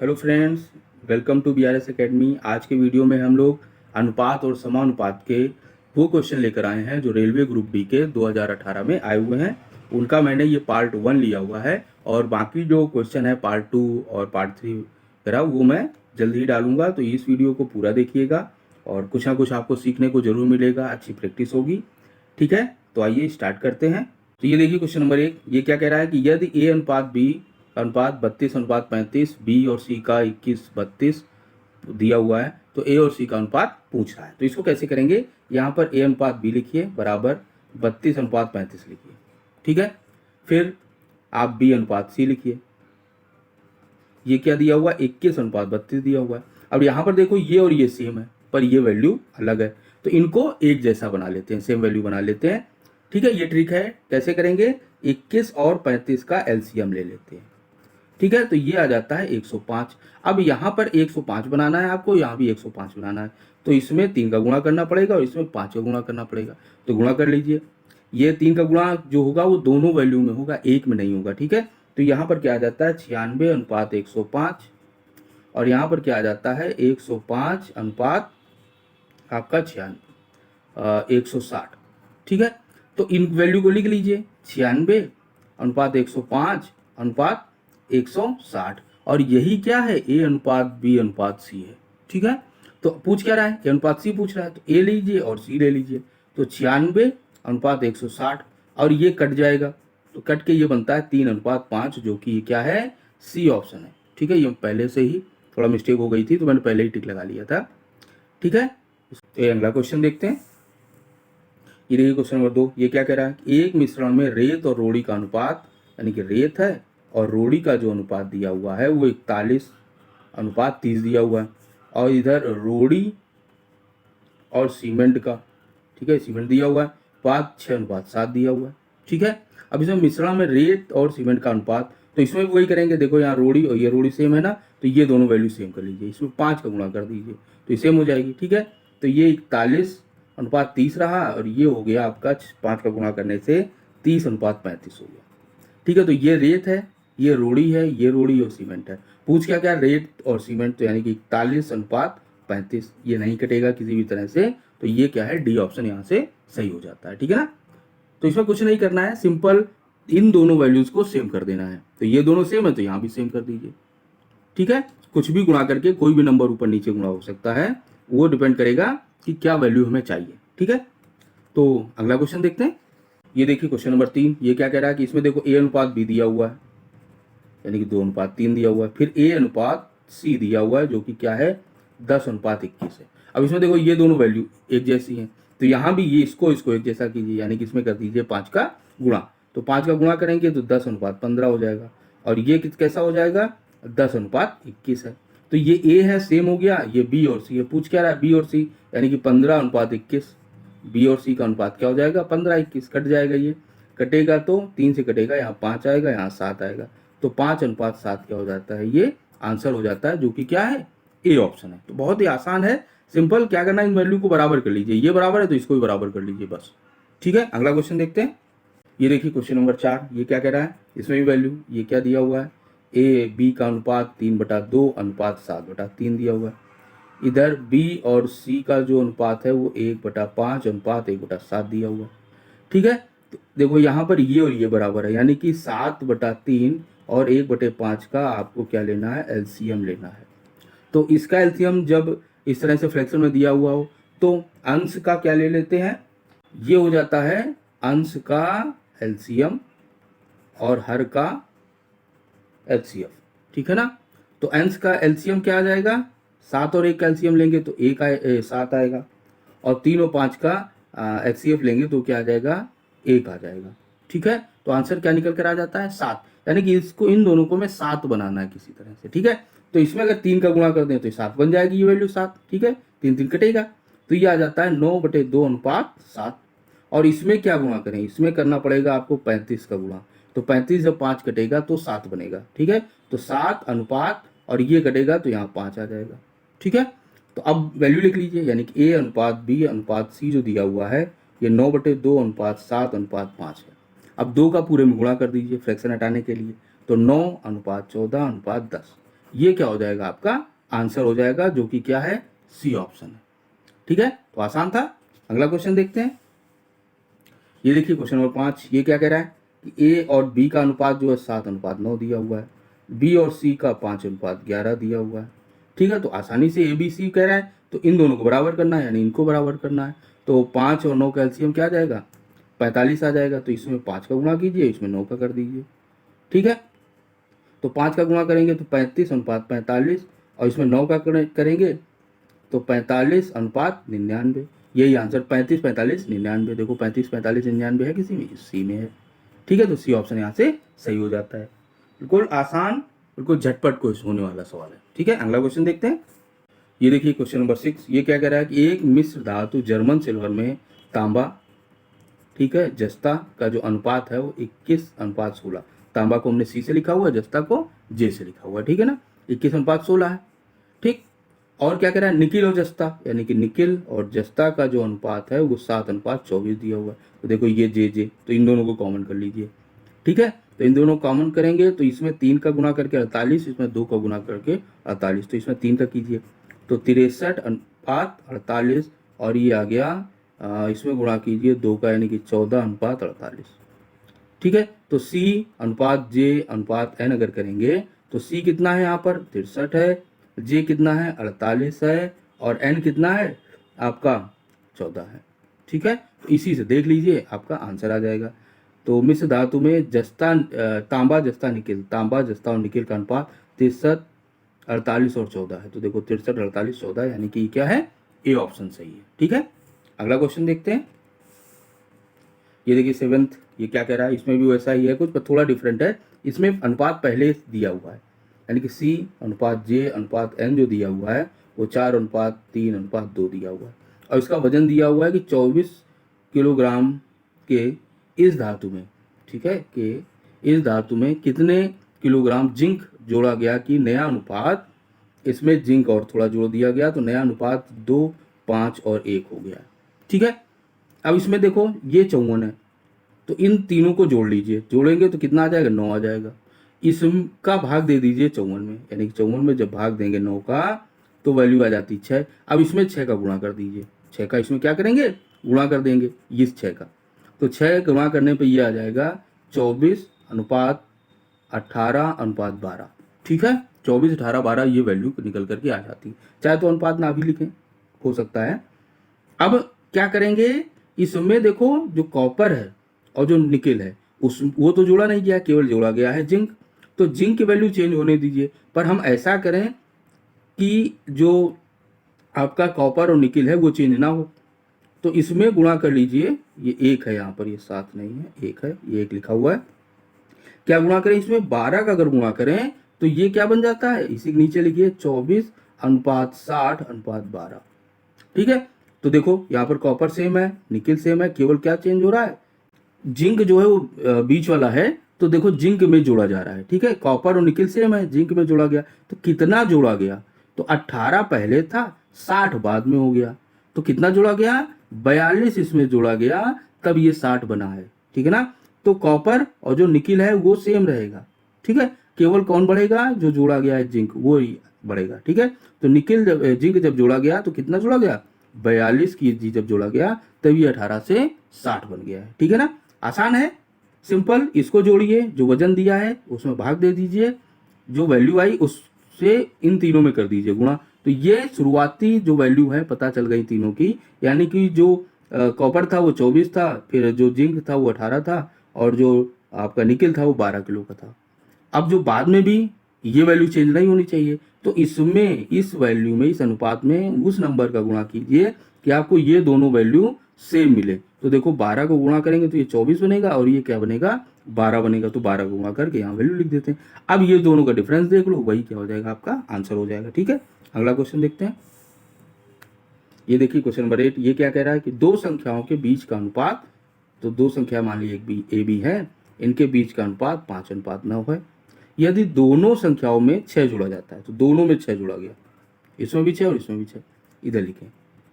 Hello friends, welcome to BRS academy. आज के video में हम लोग अनुपात और समानुपात के वो क्वेश्चन लेकर आए हैं जो रेलवे ग्रुप डी के 2018 में आए हुए हैं। उनका मैंने ये पार्ट 1 लिया हुआ है और बाकी जो क्वेश्चन है पार्ट 2 और पार्ट 3 वगैरह वो मैं जल्दी ही डालूंगा। तो इस वीडियो को पूरा देखिएगा और कुछ ना कुछ आपको सीखने को जरूर मिलेगा, अच्छी प्रैक्टिस होगी। ठीक है, तो आइए स्टार्ट करते हैं। तो ये देखिए क्वेश्चन नंबर 1, ये क्या कह रहा है कि यदि A अनुपात B अनुपात 32:35 बी और सी का 21:32 दिया हुआ है तो ए और सी का अनुपात पूछ रहा है। तो इसको कैसे करेंगे, यहाँ पर ए अनुपात बी लिखिए बराबर 32:35 लिखिए। ठीक है, फिर आप बी अनुपात सी लिखिए। ये क्या दिया हुआ, 21:32 दिया हुआ है। अब यहाँ पर देखो ये और ये सेम है पर ये वैल्यू अलग है, तो इनको एक जैसा बना लेते हैं, सेम वैल्यू बना लेते हैं। ठीक है, ये ट्रिक है। कैसे करेंगे, 21 और 35 का एलसीएम ले लेते हैं। ठीक है, तो ये आ जाता है 105। अब यहाँ पर 105 बनाना है आपको, यहाँ भी 105 बनाना है, तो इसमें 3 का गुणा करना पड़ेगा और इसमें 5 का गुणा करना पड़ेगा। तो गुणा कर लीजिए। ये 3 का गुणा जो होगा वो दोनों वैल्यू में होगा, एक में नहीं होगा। ठीक है, तो यहाँ पर क्या आ जाता है 96 अनुपात 105 और यहाँ पर क्या आ जाता है 105 अनुपात आपका 160। ठीक है, तो इन वैल्यू को लिख लीजिए, 96 अनुपात 105 अनुपात 160 और यही क्या है, ए अनुपात बी अनुपात सी है। ठीक है, तो पूछ क्या रहा है, ए अनुपात सी पूछ रहा है, तो ए लीजिए और सी ले लीजिए। तो 96 अनुपात 160 और ये कट जाएगा, तो कट के ये बनता है 3:5 जो कि क्या है, सी ऑप्शन है। ठीक है, ये पहले से ही थोड़ा मिस्टेक हो गई थी तो मैंने पहले ही टिक लगा लिया था। ठीक है, तो ये अगला क्वेश्चन देखते हैं। ये देखिए क्वेश्चन नंबर 2, ये क्या कह रहा है कि एक मिश्रण में रेत और रोड़ी का अनुपात, यानी कि रेत है और रोड़ी का जो अनुपात दिया हुआ है वो 41:30 दिया हुआ है और इधर रोड़ी और सीमेंट का, ठीक है, सीमेंट दिया हुआ है 6:7 दिया हुआ है। ठीक है, अब इसमें मिश्रण में रेत और सीमेंट का अनुपात, तो इसमें भी वही करेंगे। देखो यहाँ रोड़ी और ये रोड़ी सेम है ना, तो ये दोनों वैल्यू सेम कर लीजिए, इसमें 5 का गुणा कर दीजिए तो ये सेम हो जाएगी। ठीक है, तो ये 41:30 रहा और ये हो गया आपका 5 का गुणा करने से 30:35 हो गया। ठीक है, तो ये रेत है, ये रोड़ी है, ये रोड़ी और सीमेंट है। पूछ क्या क्या, रेत और सीमेंट, तो यानी कि 41:35, ये नहीं कटेगा किसी भी तरह से, तो ये क्या है, डी ऑप्शन यहाँ से सही हो जाता है। ठीक है ना, तो इसमें कुछ नहीं करना है, सिंपल इन दोनों वैल्यूज को सेम कर देना है। तो ये दोनों सेम है तो यहाँ भी सेम कर दीजिए। ठीक है, कुछ भी गुणा करके कोई भी नंबर ऊपर नीचे गुणा हो सकता है, वो डिपेंड करेगा कि क्या वैल्यू हमें चाहिए। ठीक है, तो अगला क्वेश्चन देखते हैं। ये देखिए क्वेश्चन नंबर 3, ये क्या कह रहा है कि इसमें देखो ए अनुपात बी दिया हुआ है यानी कि 2:3 दिया हुआ है, फिर ए अनुपात सी दिया हुआ है जो कि क्या है 10:21 है। अब इसमें देखो ये दोनों वैल्यू एक जैसी हैं, तो यहाँ भी ये इसको एक जैसा कीजिए, यानी कि इसमें कर दीजिए 5 का गुणा। तो 5 का गुणा करेंगे तो 10:15 हो जाएगा और ये कैसा हो जाएगा, 10:21 है। तो ये ए है, सेम हो गया, ये बी और सी है। पूछ क्या रहा है, बी और सी, यानी कि 15:21। बी और सी का अनुपात क्या हो जाएगा, 15:21, कट जाएगा, ये कटेगा तो 3 से कटेगा, यहाँ 5 आएगा, यहाँ 7 आएगा, तो 5:7 क्या हो जाता है, ये आंसर हो जाता है जो कि क्या है, ए ऑप्शन है। तो बहुत ही आसान है, सिंपल। क्या करना है, इन वैल्यू को बराबर कर लीजिए, ये बराबर है तो इसको भी बराबर कर लीजिए बस। ठीक है, अगला क्वेश्चन देखते हैं। ये देखिए क्वेश्चन नंबर 4, ये क्या कह रहा है, इसमें भी वैल्यू ये क्या दिया हुआ है, ए बी का अनुपात 3/2 अनुपात 7/3 दिया हुआ है। इधर बी और सी का जो अनुपात है वो 1/5 अनुपात 1/7 दिया हुआ है। ठीक है, तो देखो यहाँ पर ये और ये बराबर है, यानी कि 7/3 और 1/5 का आपको क्या लेना है, एलसीएम लेना है। तो इसका एलसीएम जब इस तरह से फ्रैक्शन में दिया हुआ हो तो अंश का क्या ले लेते हैं, ये हो जाता है अंश का एलसीएम और हर का एचसीएफ। ठीक है ना, तो अंश का एलसीएम क्या आ जाएगा, 7 और 1 का एलसीएम लेंगे तो 7 आएगा और 3 और 5 का एचसीएफ लेंगे तो क्या आ जाएगा, 1 आ जाएगा। ठीक है, तो आंसर क्या निकल कर आ जाता है, 7, यानी कि इसको इन दोनों को मैं 7 बनाना है किसी तरह से। ठीक है, तो इसमें अगर 3 का गुणा कर दें तो 7 बन जाएगी, ये वैल्यू 7। ठीक है, 3 कटेगा तो ये आ जाता है 9/2 अनुपात 7। और इसमें क्या गुणा करें, इसमें करना पड़ेगा आपको 35 का गुणा, तो 35 जब 5 कटेगा तो 7 बनेगा। ठीक है, तो 7 अनुपात और ये कटेगा तो यहाँ 5 आ जाएगा। ठीक है, तो अब वैल्यू लिख लीजिए, यानी कि ए अनुपात बी अनुपात सी जो दिया हुआ है ये 9/2 अनुपात 7 अनुपात 5 है। अब 2 का पूरे में गुणा कर दीजिए फ्रैक्शन हटाने के लिए, तो 9 अनुपात 14 अनुपात 10, ये क्या हो जाएगा आपका आंसर हो जाएगा, जो कि क्या है, सी ऑप्शन है। ठीक है, तो आसान था। अगला क्वेश्चन देखते हैं। ये देखिए क्वेश्चन नंबर 5, ये क्या कह रहा है कि ए और बी का अनुपात जो है 7:9 दिया हुआ है, बी और सी का 5:11 दिया हुआ है। ठीक है, तो आसानी से ए बी सी कह रहा है, तो इन दोनों को बराबर करना है, यानी इनको बराबर करना है। तो 5 और 9 का एलसीएम क्या आ जाएगा, 45 आ जाएगा। तो इसमें 5 का गुणा कीजिए, इसमें 9 का कर दीजिए। ठीक है, तो 5 का गुणा करेंगे तो 35:45, और इसमें 9 का करेंगे तो 45:99। यही आंसर 35, 45, 99। देखो 35, 45, 99 है किसी में, सी में है। ठीक है, तो सी ऑप्शन यहाँ से सही हो जाता है। बिल्कुल आसान, बिल्कुल झटपट क्वेश्चन होने वाला सवाल है। ठीक है, अगला क्वेश्चन देखते हैं। ये देखिए क्वेश्चन नंबर 6, ये क्या कह रहा है कि एक मिश्र धातु जर्मन सिल्वर में तांबा, ठीक है, जस्ता का जो अनुपात है वो 21:16। तांबा को हमने सी से लिखा हुआ है, जस्ता को जे से लिखा हुआ है। ठीक है ना, 21:16 है। ठीक, और क्या कह रहा है, निकिल और जस्ता, यानी कि निकिल और जस्ता का जो अनुपात है वो 7:24 दिया हुआ है। तो देखो ये जे, तो इन दोनों को कॉमन कर लीजिए। ठीक है, तो इन दोनों को कॉमन करेंगे तो इसमें 3 का गुणा करके 48, इसमें 2 का गुणा करके 48, तो इसमें 3 का कीजिए तो 63:48, और ये आ गया इसमें गुणा कीजिए 2 का, यानी कि 14:48। ठीक है, तो C अनुपात J अनुपात N अगर करेंगे तो C कितना है यहाँ पर 63 है, J कितना है 48 है, और N कितना है आपका 14 है। ठीक है, तो इसी से देख लीजिए आपका आंसर आ जाएगा। तो मिश्र धातु में जस्ता तांबा जस्ता निकिल, तांबा जस्ता और निकिल का अनुपात 63, 48 और 14 है। तो देखो 63, 48, 14, यानी कि क्या है, ए ऑप्शन सही है। ठीक है, अगला क्वेश्चन देखते हैं। ये देखिए 7th, ये क्या कह रहा है, इसमें भी वैसा ही है कुछ, पर थोड़ा डिफरेंट है। इसमें अनुपात पहले दिया हुआ है, यानी कि C अनुपात J अनुपात N जो दिया हुआ है वो 4:3:2 दिया हुआ है, और इसका वजन दिया हुआ है कि 24 किलोग्राम के इस धातु में, ठीक है, कि इस धातु में कितने किलोग्राम जिंक जोड़ा गया कि नया अनुपात, इसमें जिंक और थोड़ा जोड़ दिया गया तो नया अनुपात 2, 5 और 1 हो गया। ठीक है, अब इसमें देखो ये 54 है, तो इन तीनों को जोड़ लीजिए, जोड़ेंगे तो कितना आ जाएगा, 9 आ जाएगा। इसका भाग दे दीजिए 54 में, यानी कि 54 में जब भाग देंगे 9 का तो वैल्यू आ जाती 6। अब इसमें 6 का गुणा कर दीजिए, 6 का इसमें क्या करेंगे, गुणा कर देंगे इस 6 का, तो 6 गुणा करने पे ये आ जाएगा 24:18:12। ठीक है, 24:18:12 ये वैल्यू निकल करके आ जाती है। चाहे तो अनुपात ना भी लिखें, हो सकता है। अब क्या करेंगे, इसमें देखो जो कॉपर है और जो निकेल है वो तो जोड़ा नहीं गया, केवल जोड़ा गया है जिंक। तो जिंक की वैल्यू चेंज होने दीजिए, पर हम ऐसा करें कि जो आपका कॉपर और निकेल है वो चेंज ना हो। तो इसमें गुणा कर लीजिए, ये 1 है यहाँ पर, ये 7 नहीं है, 1 है, ये 1 लिखा हुआ है। क्या गुणा करें, इसमें 12 का अगर गुणा करें तो ये क्या बन जाता है, इसी के नीचे लिखिए 24:60:12। ठीक है, तो देखो यहाँ पर कॉपर सेम है, निकिल सेम है, केवल क्या चेंज हो रहा है, जिंक जो है वो बीच वाला है, तो देखो जिंक में जोड़ा जा रहा है। ठीक है, कॉपर और निकिल सेम है, जिंक में जोड़ा गया, तो कितना जोड़ा गया, तो 18 पहले था, 60 बाद में हो गया, तो कितना जोड़ा गया, 42 इसमें जोड़ा गया, तब ये 60 बना है। ठीक है ना, तो कॉपर और जो निकिल है वो सेम रहेगा। ठीक है, केवल कौन बढ़ेगा, जो जोड़ा गया है जिंक, वो ही बढ़ेगा। ठीक है, तो निकिल जिंक जब जोड़ा गया तो कितना जोड़ा गया, 42 की जी जब जोड़ा गया तभी 18 से 60 बन गया है। ठीक है ना, आसान है, सिंपल। इसको जोड़िए, जो वजन दिया है उसमें भाग दे दीजिए, जो वैल्यू आई उससे इन तीनों में कर दीजिए गुणा, तो ये शुरुआती जो वैल्यू है पता चल गई तीनों की। यानी कि जो कॉपर था वो 24 था, फिर जो जिंक था वो 18 था, और जो आपका निकिल था वो 12 किलो का था। अब जो बाद में भी ये वैल्यू चेंज नहीं होनी चाहिए, तो इसमें इस वैल्यू में, इस अनुपात में उस नंबर का गुणा कीजिए कि आपको ये दोनों वैल्यू सेम मिले। तो देखो 12 को गुणा करेंगे तो ये 24 बनेगा, और ये क्या बनेगा, 12 बनेगा। तो 12 को गुणा करके यहाँ वैल्यू लिख देते हैं। अब ये दोनों का डिफरेंस देख लो, वही क्या हो जाएगा, आपका आंसर हो जाएगा। ठीक है, अगला क्वेश्चन देखते हैं। ये देखिए क्वेश्चन नंबर 8, ये क्या कह रहा है कि दो संख्याओं के बीच का अनुपात, तो दो संख्या मान लीजिए एक ए बी है, इनके बीच का अनुपात 5:9 है। यदि दोनों संख्याओं में 6 जोड़ा जाता है, तो दोनों में 6 जोड़ा गया, इसमें भी 6 और इसमें भी 6, इधर लिखें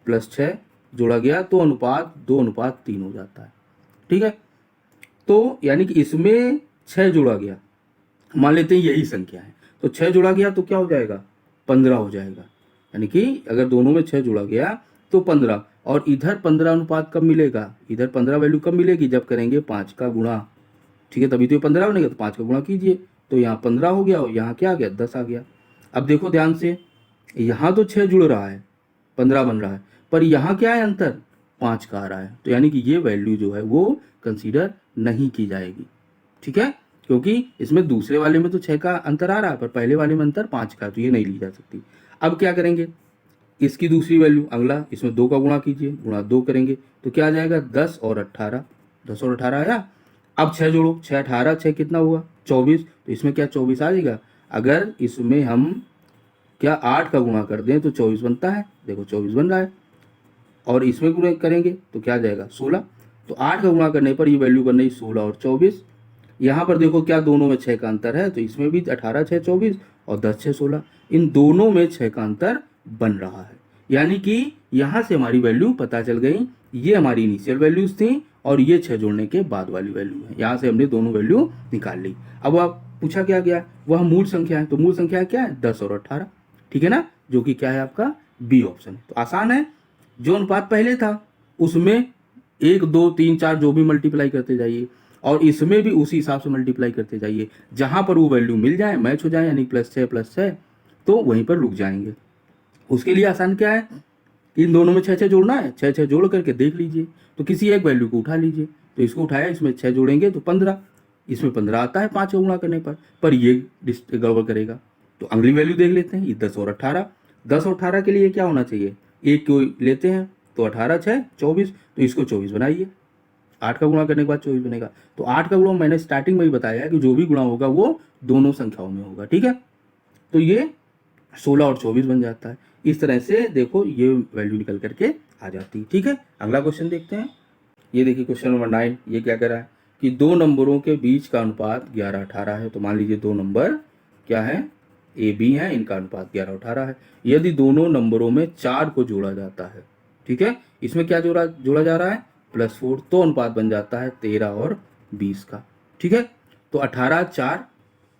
+6 जोड़ा गया, तो अनुपात 2:3 हो जाता है। ठीक है, तो यानी कि इसमें 6 जोड़ा गया, मान लेते हैं यही संख्या है, तो 6 जोड़ा गया तो क्या हो जाएगा, 15 हो जाएगा। यानी कि अगर दोनों में 6 जोड़ा गया तो 15, और इधर 15 अनुपात कब मिलेगा, इधर 15 वैल्यू कब मिलेगी, जब करेंगे 5 का गुणा। ठीक है, तभी तो ये 15 बनेगा, तो 5 का गुणा कीजिए, तो यहाँ 15 हो गया और यहाँ क्या आ गया, 10 आ गया। अब देखो ध्यान से, यहाँ तो 6 जुड़ रहा है, 15 बन रहा है, पर यहाँ क्या है अंतर, 5 का आ रहा है। तो यानी कि ये वैल्यू जो है वो कंसीडर नहीं की जाएगी। ठीक है, क्योंकि इसमें दूसरे वाले में तो 6 का अंतर आ रहा है, पर पहले वाले में अंतर 5 का, तो ये नहीं ली जा सकती। अब क्या करेंगे, इसकी दूसरी वैल्यू अगला, इसमें 2 का गुणा कीजिए, गुणा 2 करेंगे तो क्या आ जाएगा, 10 और 18, 10 और 18 आया। अब 6 जोड़ो, 6 18, 6 कितना हुआ, 24, तो इसमें क्या 24 आ जाएगा। अगर इसमें हम क्या 8 का गुणा कर दें तो 24 बनता है, देखो 24 बन रहा है, और इसमें गुणा करेंगे तो क्या आ जाएगा 16। तो 8 का गुणा करने पर ये वैल्यू बन रही 16 और 24। यहाँ पर देखो क्या दोनों में 6 का अंतर है, तो इसमें भी 18 6 24 और 10 6 16, इन दोनों में 6 का अंतर बन रहा है। यानी कि यहाँ से हमारी वैल्यू पता चल गई, ये हमारी इनिशियल वैल्यूज थी और ये 6 जोड़ने के बाद वाली वैल्यू है। यहाँ से हमने दोनों वैल्यू निकाल ली। अब आप पूछा क्या गया, वह मूल संख्या है, तो मूल संख्या क्या है, 10 और 18। ठीक है ना, जो कि क्या है आपका बी ऑप्शन है। तो आसान है, जो अनुपात पहले था उसमें 1 2 3 4 जो भी मल्टीप्लाई करते जाइए, और इसमें भी उसी हिसाब से मल्टीप्लाई करते जाइए, जहां पर वो वैल्यू मिल जाए, मैच हो जाए, यानी +6 तो वहीं पर रुक जाएंगे। उसके लिए आसान क्या है, इन दोनों में 6 6 जोड़ना है, 6 6 जोड़ करके देख लीजिए, तो किसी एक वैल्यू को उठा लीजिए, तो इसको उठाया, इसमें 6 जोड़ेंगे तो 15, इसमें 15 आता है 5 का गुणा करने पर ये गड़बड़ करेगा। तो अगली वैल्यू देख लेते हैं, ये 10 और 18, 10 और 18 के लिए क्या होना चाहिए, एक को लेते हैं तो 18 6 24, तो इसको 24 बनाइए, 8 का गुणा करने के बाद 24 बनेगा। तो 8 का गुणा मैंने स्टार्टिंग में ही बताया है कि जो भी गुणा होगा वो दोनों संख्याओं में होगा। ठीक है, तो ये 16 और 24 बन जाता है। इस तरह से देखो ये वैल्यू निकल करके आ जाती है। ठीक है, अगला क्वेश्चन देखते हैं। ये देखिए क्वेश्चन नंबर 9, ये क्या कह रहा है कि दो नंबरों के बीच का अनुपात 11 18 है। तो मान लीजिए दो नंबर क्या है, ए बी है, इनका अनुपात 11 18 है। यदि दोनों नंबरों में 4 को जोड़ा जाता है, ठीक है, इसमें क्या जोड़ा जा रहा है, +4, तो अनुपात बन जाता है 13 और 20 का। ठीक है, तो 18 4,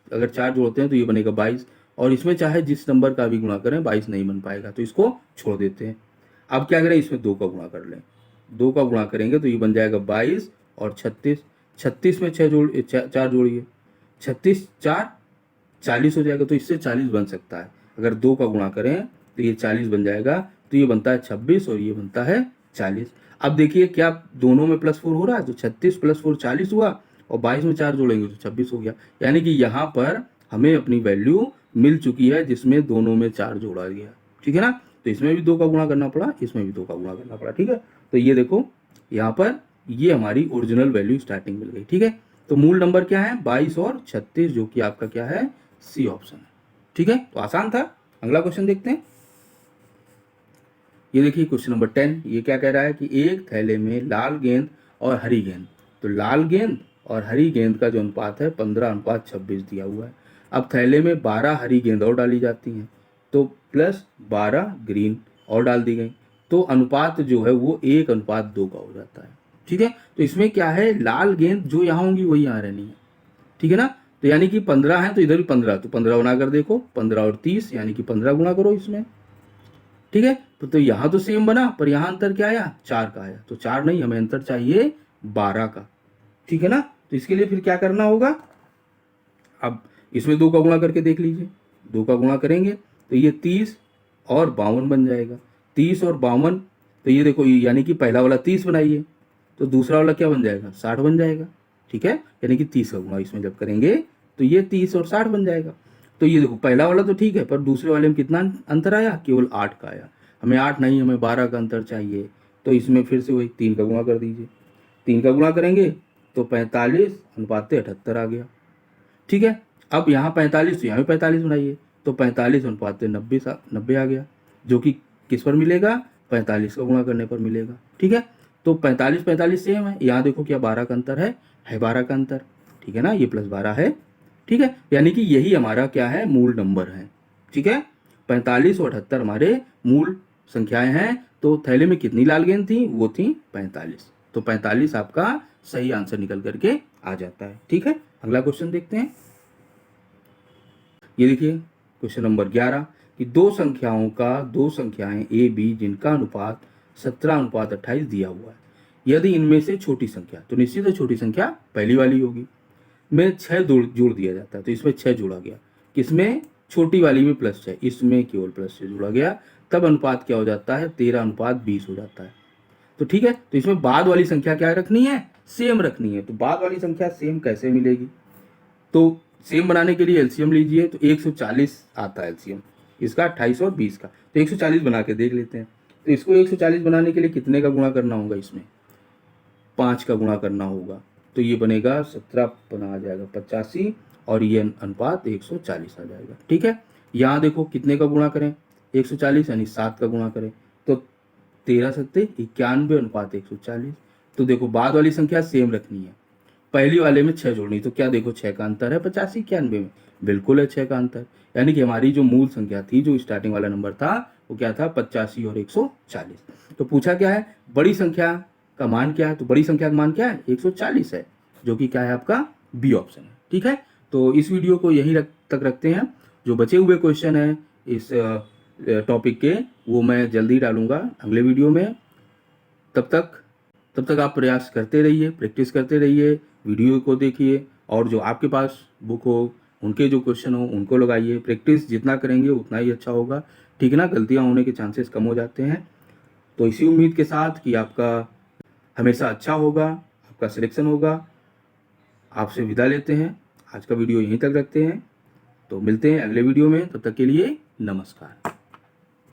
अगर 4 जोड़ते हैं तो ये बनेगा 22, और इसमें चाहे जिस नंबर का भी गुणा करें 22 नहीं बन पाएगा, तो इसको छोड़ देते हैं। अब क्या करें, इसमें 2 का गुणा कर लें, 2 का गुणा करेंगे तो ये बन जाएगा 22 और 36, 36 में 4 जोड़िए, 36 4 40 हो जाएगा, तो इससे 40 बन सकता है। अगर 2 का गुणा करें तो ये 40 बन जाएगा, तो ये बनता है 26 और ये बनता है 40। अब देखिए क्या दोनों में +4 हो रहा है, तो 36 + 4 40 हुआ, और 22 में 4 जोड़ेंगे तो 26 हो गया। यानी कि यहाँ पर हमें अपनी वैल्यू मिल चुकी है जिसमें दोनों में 4 जोड़ा गया। ठीक है ना, तो इसमें भी 2 का गुणा करना पड़ा, इसमें भी 2 का गुणा करना पड़ा। ठीक है, तो ये देखो यहाँ पर ये हमारी ओरिजिनल वैल्यू स्टार्टिंग मिल गई। ठीक है, तो मूल नंबर क्या है, 22 और 36, जो कि आपका क्या है, सी ऑप्शन है। ठीक है, तो आसान था। अगला क्वेश्चन देखते हैं। ये देखिए क्वेश्चन नंबर 10, ये क्या कह रहा है कि एक थैले में लाल गेंद और हरी गेंद, तो लाल गेंद और हरी गेंद का जो अनुपात है 15:26 दिया हुआ है। अब थैले में 12 हरी गेंद और डाली जाती हैं, तो +12 ग्रीन और डाल दी गई, तो अनुपात जो है वो 1:2 का हो जाता है। ठीक है, तो इसमें क्या है, लाल गेंद जो यहाँ होंगी वही यहाँ रहनी है। ठीक है ना, तो यानी कि 15 है तो इधर भी 15, तो 15 बनाकर देखो, 15 और 30 यानी कि 15 गुणा करो इसमें। ठीक है, तो यहाँ तो सेम बना, पर यहाँ अंतर क्या आया, 4 का आया, तो 4 नहीं, हमें अंतर चाहिए 12 का। ठीक है ना, तो इसके लिए फिर क्या करना होगा, अब इसमें 2 का गुणा करके देख लीजिए, 2 का गुणा करेंगे तो ये 30 और 52 बन जाएगा, 30 और 52, तो ये देखो यानी कि पहला वाला 30 बनाइए, तो दूसरा वाला क्या बन जाएगा, 60 बन जाएगा। ठीक है, यानी कि 30 का गुणा इसमें जब करेंगे तो ये 30 और 60 बन जाएगा। तो ये देखो पहला वाला तो ठीक है, पर दूसरे वाले में कितना अंतर आया, केवल 8 का आया। हमें 8 नहीं, हमें 12 का अंतर चाहिए, तो इसमें फिर से वही 3 का गुणा कर दीजिए, 3 का गुणा करेंगे तो 45:78 आ गया। ठीक है, अब यहाँ 45, तो यहाँ भी 45 बनाइए, तो 45:90 आ गया, जो कि किस पर मिलेगा, 45 का गुणा करने पर मिलेगा। ठीक है, तो 45 45 सेम है, यहाँ देखो क्या 12 का अंतर है 12 का अंतर। ठीक है ना, ये +12 है। ठीक है, यानी कि यही हमारा क्या है, मूल नंबर है। ठीक है, 45 और 78 हमारे मूल संख्याएं हैं। तो थैले में कितनी लाल गेंद थी, वो थी 45, तो 45 आपका सही आंसर निकल करके आ जाता है। ठीक है, अगला क्वेश्चन देखते हैं। ये देखिए क्वेश्चन नंबर 11 कि दो संख्याएं ए बी जिनका अनुपात 17:28 दिया हुआ है, यदि इनमें से छोटी संख्या, तो निश्चित है छोटी संख्या पहली वाली होगी, में 6 जोड़ दिया जाता है, तो इसमें 6 जोड़ा गया, किसमें, छोटी वाली में +6, इसमें केवल +6 जोड़ा गया, तब अनुपात क्या हो जाता है, 13:20 हो जाता है। तो ठीक है, तो इसमें बाद वाली संख्या क्या रखनी है, सेम रखनी है। तो बाद वाली संख्या सेम कैसे मिलेगी, तो सेम बनाने के लिए एलसीएम लीजिए, तो 140 आता है एलसीएम इसका, 28 और 20 का, तो 140 बना के देख लेते हैं। तो इसको 140 बनाने के लिए कितने का गुणा करना होगा, इसमें 5 का गुणा करना होगा, तो ये बनेगा 17 बना आ जाएगा 85 और ये अनुपात 140 आ जाएगा। ठीक है, यहाँ देखो कितने का गुणा करें, 140 यानी 7 का गुणा करें, तो 13 सत्ते 91 अनुपात 140। तो देखो बाद वाली संख्या सेम रखनी है, पहली वाले में 6 जोड़नी, तो क्या देखो 6 का अंतर है 85 91 में, बिल्कुल है 6 का अंतर, यानी कि हमारी जो मूल संख्या थी, जो स्टार्टिंग वाला नंबर था, वो क्या था 85 और 140। तो पूछा क्या है, बड़ी संख्या का मान क्या है, तो बड़ी संख्या का मान क्या है 140 है, जो कि क्या है आपका बी ऑप्शन है। ठीक है, तो इस वीडियो को यहीं तक रखते हैं। जो बचे हुए क्वेश्चन हैं इस टॉपिक के, वो मैं जल्दी डालूंगा अगले वीडियो में। तब तक आप प्रयास करते रहिए, प्रैक्टिस करते रहिए, वीडियो को देखिए, और जो आपके पास बुक हो उनके जो क्वेश्चन हो उनको लगाइए। प्रैक्टिस जितना करेंगे उतना ही अच्छा होगा, ठीक है ना, गलतियां होने के चांसेस कम हो जाते हैं। तो इसी उम्मीद के साथ कि आपका हमेशा अच्छा होगा, आपका सिलेक्शन होगा, आपसे विदा लेते हैं। आज का वीडियो यहीं तक रखते हैं, तो मिलते हैं अगले वीडियो में, तब तक के लिए नमस्कार।